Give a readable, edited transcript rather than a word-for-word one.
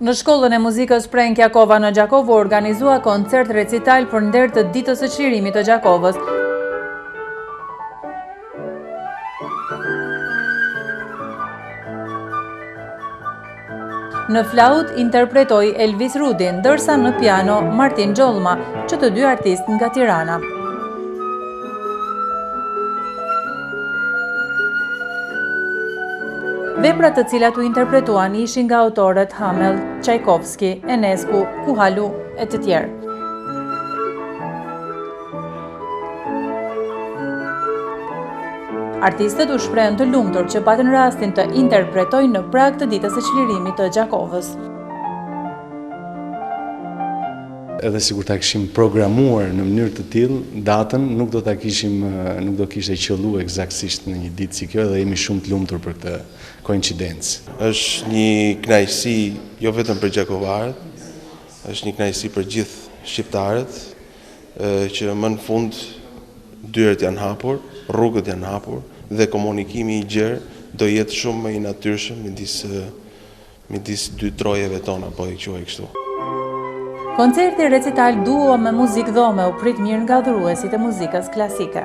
Në shkollën e muzikës Prenk Jakova në Gjakovë organizua koncert recital për nder të ditës së çlirimit të Gjakovës. Në flaut interpretoi Elvis Rudi, ndërsa në piano Martin Gjollma, që të dy artistë nga Tirana. Veprat të cilat u interpretuan ishin nga autorët Hamel, Çajkovski, Enescu, Kuhalu e të tjerë. Artistët u shprehën të lumtur që patën rastin të interpretojnë në prag të ditës së çlirimit të Gjakovës. Edhe sikur ta kishim programuar në mënyrë të tillë, datën nuk do kishte qelluar eksaktësisht në një ditë si kjo, dhe jemi shumë të lumtur për këtë koincidencë. Është një kënaqësi jo vetëm për gjakovarët, është një kënaqësi për gjithë shqiptarët, që më në fund dyert janë hapur, rrugët janë hapur dhe komunikimi i gjerë do jetë shumë më i natyrshëm midis dy trojeve tona, po e quaj kështu. Koncerti recital duo me muzikë dhome u prit mirë nga dhuruesit e muzikës klasike.